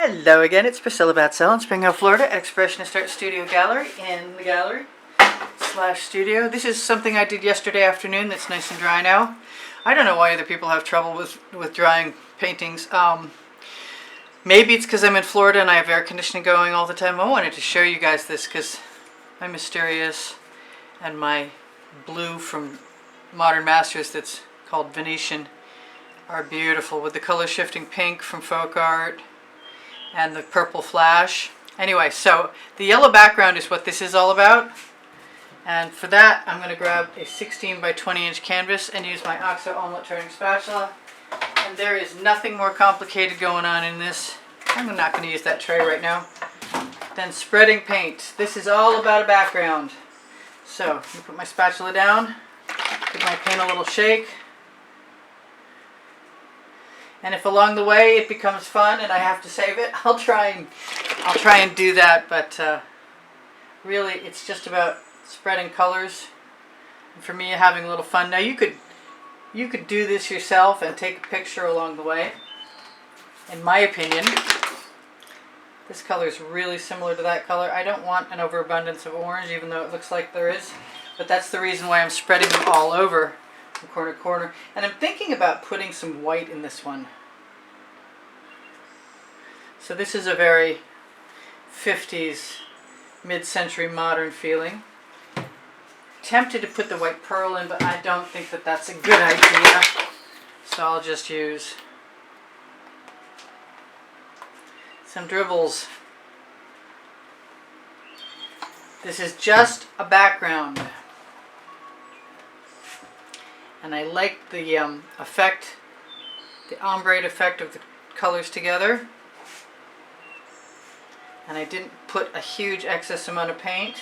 Hello again, it's Priscilla Batzell in Spring Hill, Florida at Expressionist Art Studio Gallery in the gallery / studio. This is something I did yesterday afternoon that's nice and dry now. I don't know why other people have trouble with drying paintings. Maybe it's because I'm in Florida and I have air conditioning going all the time. I wanted to show you guys this because my Mysterious and my blue from Modern Masters that's called Venetian are beautiful with the color shifting pink from Folk Art and the purple flash. Anyway, so the yellow background is what this is all about. And for that, I'm going to grab a 16 by 20 inch canvas and use my OXO omelet turning spatula. And there is nothing more complicated going on in this. I'm not going to use that tray right now. Than spreading paint. This is all about a background. So, I'm going to put my spatula down, give my paint a little shake. And if along the way it becomes fun and I have to save it, I'll try and do that. But really, it's just about spreading colors. And for me, having a little fun. Now you could do this yourself and take a picture along the way. In my opinion, this color is really similar to that color. I don't want an overabundance of orange, even though it looks like there is. But that's the reason why I'm spreading them all over. Corner to corner, and I'm thinking about putting some white in this one. So this is a very 50s mid-century modern feeling. Tempted to put the white pearl in, but I don't think that that's a good idea, so I'll just use some dribbles. This is just a background. And I like the effect, the ombre effect of the colors together. And I didn't put a huge excess amount of paint.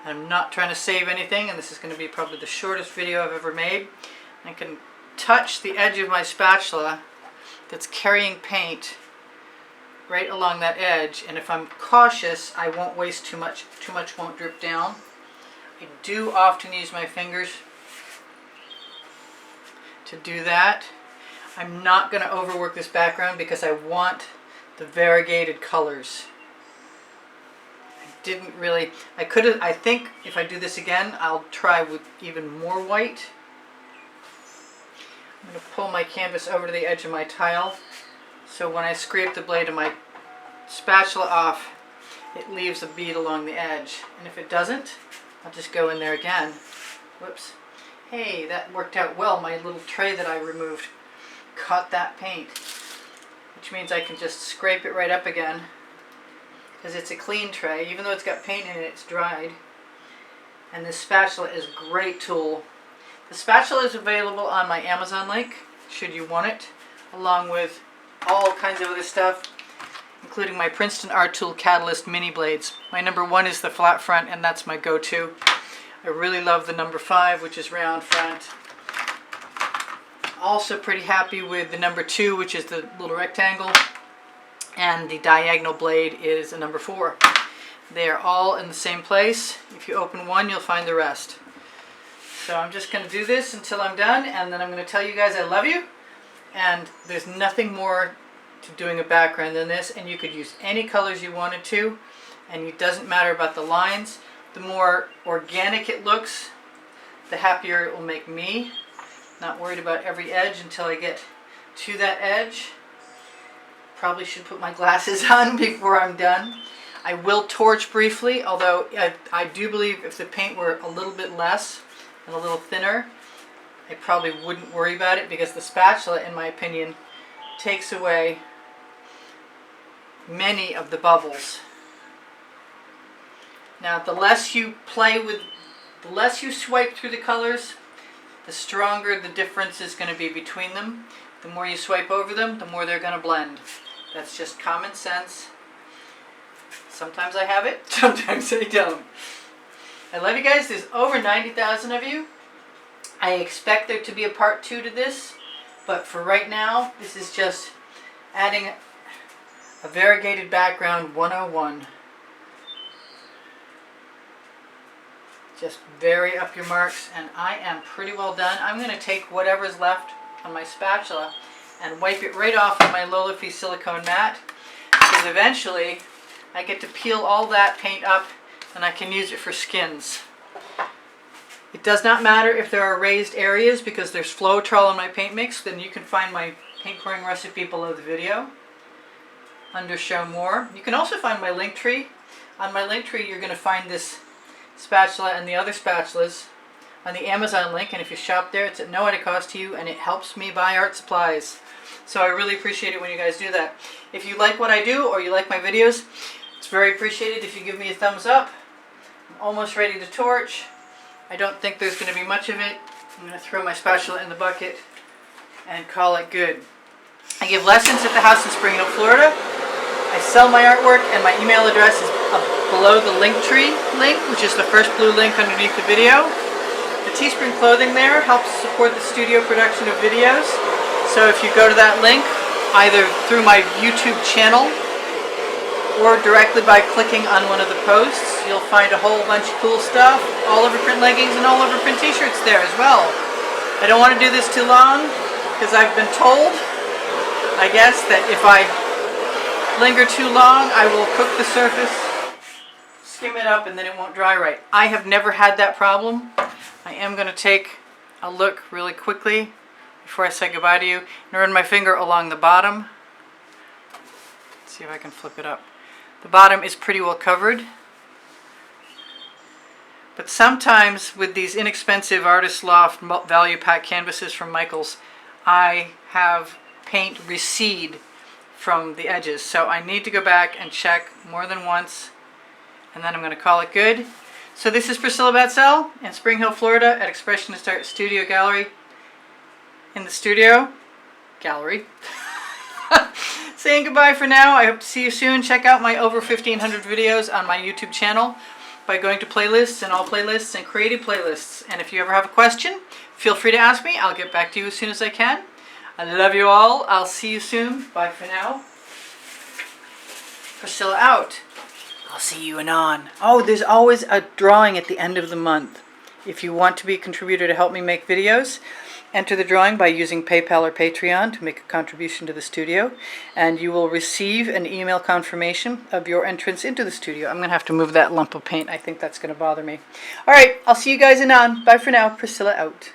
I'm not trying to save anything, and this is going to be probably the shortest video I've ever made. I can touch the edge of my spatula that's carrying paint right along that edge, and if I'm cautious, I won't waste too much. Too much won't drip down. I do often use my fingers to do that. I'm not going to overwork this background because I want the variegated colors. I think if I do this again, I'll try with even more white. I'm going to pull my canvas over to the edge of my tile, so when I scrape the blade of my spatula off, it leaves a bead along the edge. And if it doesn't, I'll just go in there again. Whoops. Hey, that worked out well. My little tray that I removed caught that paint, which means I can just scrape it right up again because it's a clean tray. Even though it's got paint in it, it's dried. And this spatula is a great tool. The spatula is available on my Amazon link, should you want it, along with all kinds of other stuff, including my Princeton Art Tool Catalyst mini blades. My number 1 is the flat front, and that's my go-to. I really love the number 5, which is round front. Also pretty happy with the number 2, which is the little rectangle. And the diagonal blade is a number 4. They are all in the same place. If you open one, you'll find the rest. So I'm just going to do this until I'm done, and then I'm going to tell you guys I love you. And there's nothing more to doing a background than this, and you could use any colors you wanted to, and it doesn't matter about the lines. The more organic it looks, the happier it will make me. Not worried about every edge until I get to that edge. Probably should put my glasses on before I'm done. I will torch briefly, although I do believe if the paint were a little bit less and a little thinner, I probably wouldn't worry about it, because the spatula, in my opinion, takes away many of the bubbles. Now, the less you swipe through the colors, the stronger the difference is going to be between them. The more you swipe over them, the more they're going to blend. That's just common sense. Sometimes I have it, sometimes I don't. I love you guys. There's over 90,000 of you. I expect there to be a part 2 to this, but for right now, this is just adding a variegated background 101. Just vary up your marks, and I am pretty well done. I'm going to take whatever's left on my spatula and wipe it right off of my Lola Fee silicone mat, because because eventually I get to peel all that paint up and I can use it for skins. It does not matter if there are raised areas because there's Floetrol in my paint mix. Then you can find my paint pouring recipe below the video under show more. You can also find my link tree. On my link tree you're going to find this spatula and the other spatulas on the Amazon link, and if you shop there it's at no added cost to you and it helps me buy art supplies. So I really appreciate it when you guys do that. If you like what I do or you like my videos, it's very appreciated if you give me a thumbs up. I'm almost ready to torch. I don't think there's going to be much of it. I'm going to throw my spatula in the bucket and call it good. I give lessons at the house in Spring Hill, Florida. I sell my artwork and my email address is below the Linktree link, which is the first blue link underneath the video. The Teespring clothing there helps support the studio production of videos. So if you go to that link, either through my YouTube channel or directly by clicking on one of the posts, you'll find a whole bunch of cool stuff, all over print leggings and all over print t-shirts there as well. I don't want to do this too long because I've been told, I guess, that if I linger too long, I will cook the surface, skim it up, and then it won't dry right. I have never had that problem. I am going to take a look really quickly before I say goodbye to you and run my finger along the bottom. Let's see if I can flip it up. The bottom is pretty well covered. But sometimes with these inexpensive Artist Loft value pack canvases from Michaels, I have paint recede from the edges. So I need to go back and check more than once, and then I'm going to call it good. So this is Priscilla Batzell in Spring Hill, Florida at Expressionist Art Studio Gallery. In the studio gallery. Saying goodbye for now. I hope to see you soon. Check out my over 1,500 videos on my YouTube channel by going to playlists and all playlists and creative playlists. And if you ever have a question, feel free to ask me. I'll get back to you as soon as I can. I love you all. I'll see you soon. Bye for now. Priscilla out. I'll see you anon. Oh, there's always a drawing at the end of the month. If you want to be a contributor to help me make videos, enter the drawing by using PayPal or Patreon to make a contribution to the studio, and you will receive an email confirmation of your entrance into the studio. I'm going to have to move that lump of paint. I think that's going to bother me. All right, I'll see you guys anon. Bye for now. Priscilla out.